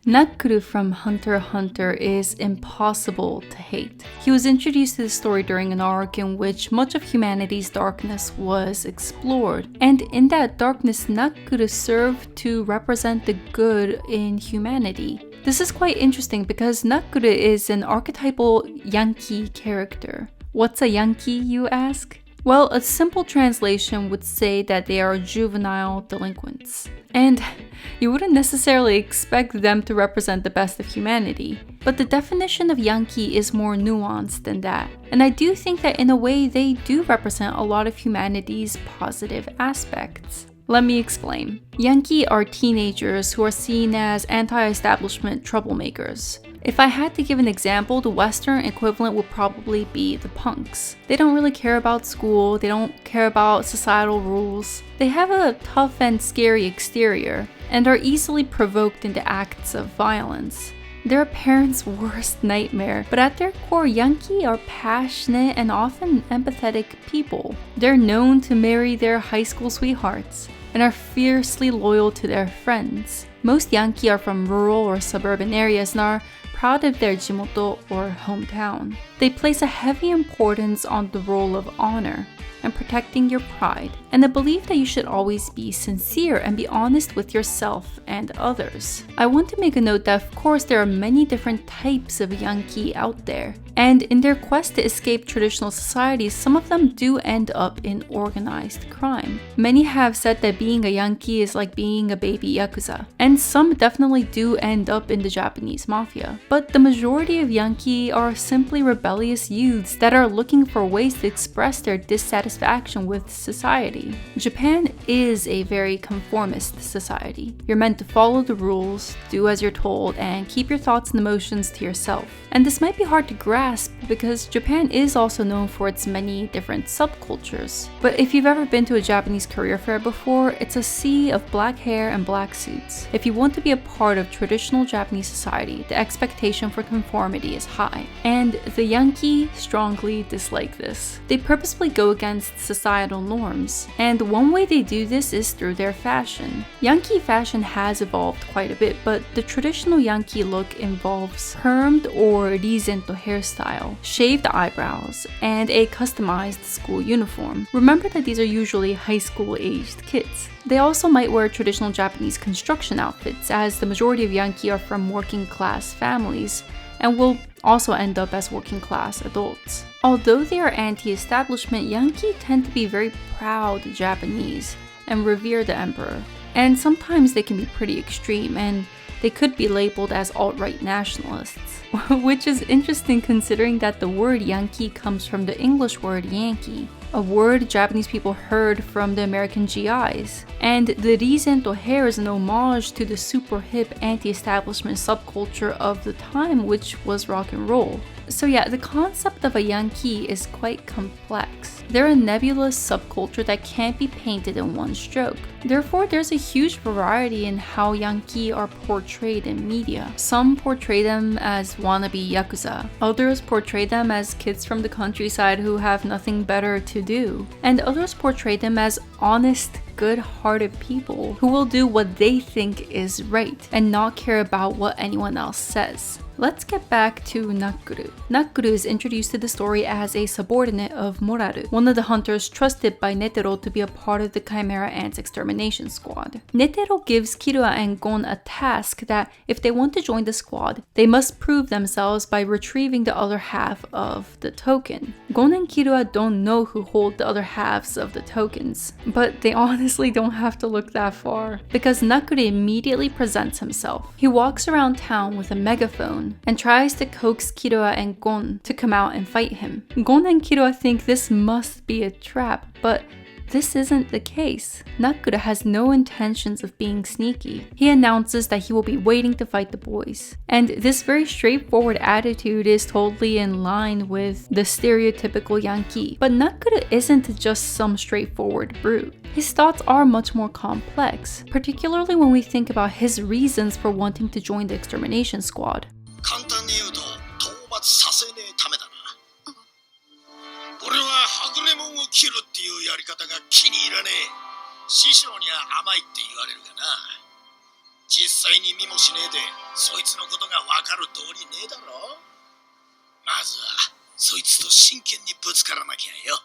Knuckle from Hunter x Hunter is impossible to hate. He was introduced to the story during an arc in which much of humanity's darkness was explored, and in that darkness, Knuckle served to represent the good in humanity. This is quite interesting because Knuckle is an archetypal Yankee character. What's a Yankee, you ask? Well, a simple translation would say that they are juvenile delinquents. And you wouldn't necessarily expect them to represent the best of humanity. But the definition of Yankee is more nuanced than that. And I do think that in a way they do represent a lot of humanity's positive aspects. Let me explain. Yankee are teenagers who are seen as anti-establishment troublemakers. If I had to give an example, the Western equivalent would probably be the punks. They don't really care about school, they don't care about societal rules. They have a tough and scary exterior, and are easily provoked into acts of violence. They're a parent's worst nightmare, but at their core, Yankee are passionate and often empathetic people. They're known to marry their high school sweethearts, and are fiercely loyal to their friends. Most Yankee are from rural or suburban areas and are proud of their jimoto or hometown. They place a heavy importance on the role of honor and protecting your pride, and the belief that you should always be sincere and be honest with yourself and others. I want to make a note that of course there are many different types of Yankee out there, and in their quest to escape traditional societies, some of them do end up in organized crime. Many have said that being a Yankee is like being a baby Yakuza, and some definitely do end up in the Japanese mafia. But the majority of Yankee are simply rebellious youths that are looking for ways to express their dissatisfaction with society. Japan is a very conformist society. You're meant to follow the rules, do as you're told, and keep your thoughts and emotions to yourself. And this might be hard to grasp because Japan is also known for its many different subcultures. But if you've ever been to a Japanese career fair before, it's a sea of black hair and black suits. If you want to be a part of traditional Japanese society, the expectation for conformity is high. And the Yankee strongly dislike this. They purposefully go against societal norms. And one way they do this is through their fashion. Yankee fashion has evolved quite a bit, but the traditional Yankee look involves permed or rizento hairstyle, shaved eyebrows, and a customized school uniform. Remember that these are usually high school aged kids. They also might wear traditional Japanese construction outfits, as the majority of Yankee are from working class families and will also end up as working class adults. Although they are anti-establishment, Yankee tend to be very proud Japanese and revere the emperor. And sometimes they can be pretty extreme, and they could be labeled as alt-right nationalists. Which is interesting considering that the word Yankee comes from the English word Yankee, a word Japanese people heard from the American GIs. And the rizento hair is an homage to the super hip anti-establishment subculture of the time, which was rock and roll. So yeah, the concept of a Yankee is quite complex. They're a nebulous subculture that can't be painted in one stroke. Therefore, there's a huge variety in how Yankee are portrayed in media. Some portray them as wannabe Yakuza. Others portray them as kids from the countryside who have nothing better to do. And others portray them as honest, good-hearted people who will do what they think is right and not care about what anyone else says. Let's get back to Knuckle. Knuckle is introduced to the story as a subordinate of Moraru, one of the hunters trusted by Netero to be a part of the Chimera Ants extermination squad. Netero gives Killua and Gon a task that, if they want to join the squad, they must prove themselves by retrieving the other half of the token. Gon and Killua don't know who hold the other halves of the tokens, but they honestly don't have to look that far, because Knuckle immediately presents himself. He walks around town with a megaphone and tries to coax Killua and Gon to come out and fight him. Gon and Killua think this must be a trap, but this isn't the case. Knuckle has no intentions of being sneaky. He announces that he will be waiting to fight the boys. And this very straightforward attitude is totally in line with the stereotypical Yankee. But Knuckle isn't just some straightforward brute. His thoughts are much more complex, particularly when we think about his reasons for wanting to join the extermination squad. 簡単に言うと討伐させねえためだな。俺ははぐれもんを切るっていうやり方が気に入らねえ。師匠には甘いって言われるがな。実際に見もしねえでそいつのことがわかる道理ねえだろ。まずはそいつと真剣にぶつからなきゃよ。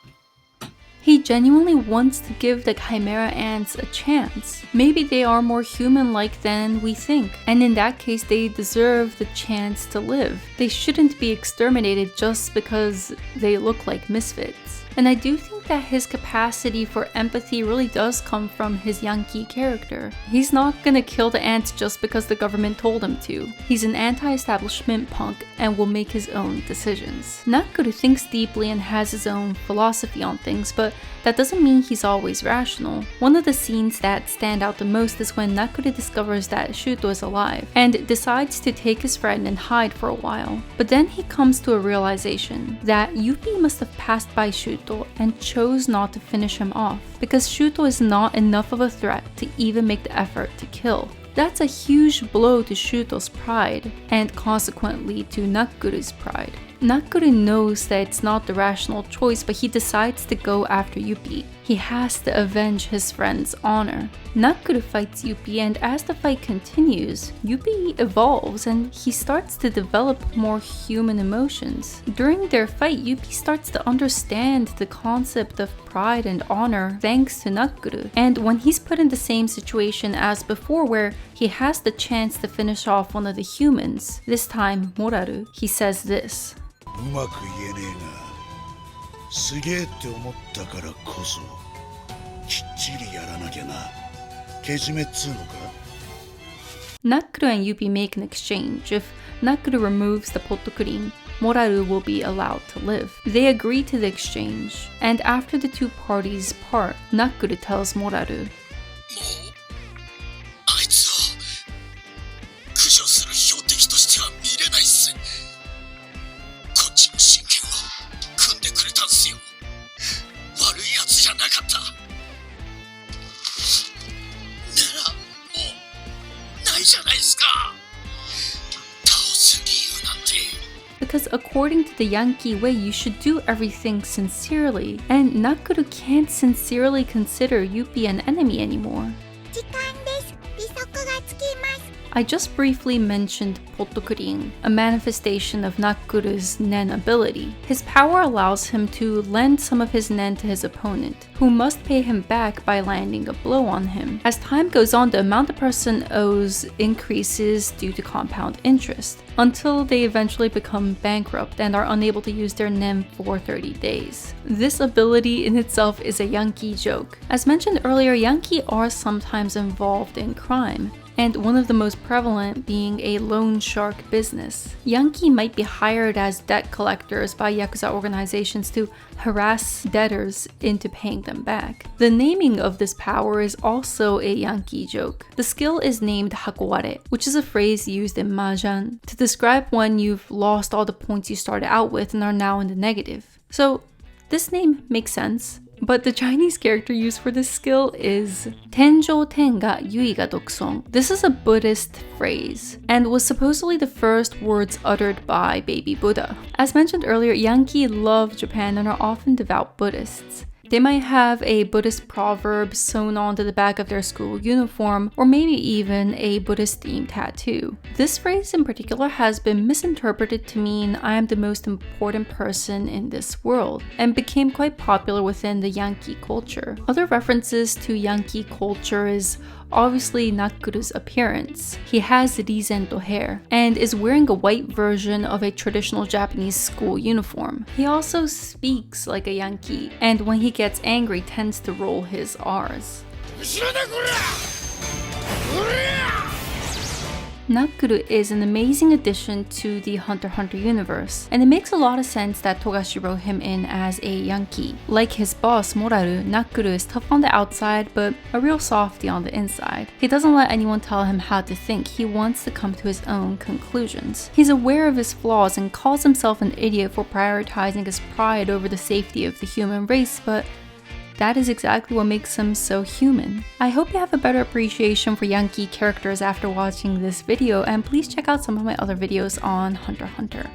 He genuinely wants to give the Chimera ants a chance. Maybe they are more human-like than we think, and in that case they deserve the chance to live. They shouldn't be exterminated just because they look like misfits. And I do think that his capacity for empathy really does come from his Yankee character. He's not gonna kill the ants just because the government told him to. He's an anti-establishment punk and will make his own decisions. Knuckle thinks deeply and has his own philosophy on things, but that doesn't mean he's always rational. One of the scenes that stand out the most is when Knuckle discovers that Shuto is alive and decides to take his friend and hide for a while. But then he comes to a realization that Yuppie must have passed by Shuto and chose not to finish him off because Shuto is not enough of a threat to even make the effort to kill. That's a huge blow to Shuto's pride and consequently to Knuckle's pride. Knuckle knows that it's not the rational choice, but he decides to go after Yuppie. He has to avenge his friend's honor. Knuckle fights Yuppie, and as the fight continues, Yuppie evolves and he starts to develop more human emotions. During their fight, Yuppie starts to understand the concept of pride and honor thanks to Knuckle. And when he's put in the same situation as before where he has the chance to finish off one of the humans, this time Moraru, he says this. うまく言えねえが、すげえって思ったからこそ、きっちりやらなきゃな。けじめっつうのか? Knuckle and Yuppie make an exchange. If Knuckle removes the Potokurin, Moraru will be allowed to live. They agree to the exchange, and after the two parties part, Knuckle tells Moraru, もうあいつを駆除する標的としては見れないっす。こっちも真剣を組んでくれたんすよ。悪いやつじゃなかった。ならもうないじゃないっすか。倒す理由なんて。Because according to the Yankee way, you should do everything sincerely, and Knuckle can't sincerely consider Yuppie an enemy anymore. I just briefly mentioned Potokurin, a manifestation of Knuckle's Nen ability. His power allows him to lend some of his Nen to his opponent, who must pay him back by landing a blow on him. As time goes on, the amount the person owes increases due to compound interest, until they eventually become bankrupt and are unable to use their Nen for 30 days. This ability in itself is a Yankee joke. As mentioned earlier, Yankee are sometimes involved in crime, and one of the most prevalent being a loan shark business. Yankee might be hired as debt collectors by Yakuza organizations to harass debtors into paying them back. The naming of this power is also a Yankee joke. The skill is named Hakoware, which is a phrase used in Mahjong to describe when you've lost all the points you started out with and are now in the negative. So this name makes sense. But the Chinese character used for this skill is Tenjo Tenga Yuiga Doksong. This is a Buddhist phrase and was supposedly the first words uttered by baby Buddha. As mentioned earlier, Yankee love Japan and are often devout Buddhists. They might have a Buddhist proverb sewn onto the back of their school uniform, or maybe even a Buddhist-themed tattoo. This phrase in particular has been misinterpreted to mean I am the most important person in this world, and became quite popular within the Yankee culture. Other references to Yankee culture is obviously Knuckle's appearance. He has Rizento hair and is wearing a white version of a traditional Japanese school uniform. He also speaks like a Yankee, and when he gets angry tends to roll his R's. Knuckle is an amazing addition to the Hunter x Hunter universe, and it makes a lot of sense that Togashi wrote him in as a Yankee. Like his boss Moraru, Knuckle is tough on the outside but a real softie on the inside. He doesn't let anyone tell him how to think, he wants to come to his own conclusions. He's aware of his flaws and calls himself an idiot for prioritizing his pride over the safety of the human race, but that is exactly what makes him so human. I hope you have a better appreciation for Yankee characters after watching this video, and please check out some of my other videos on Hunter x Hunter.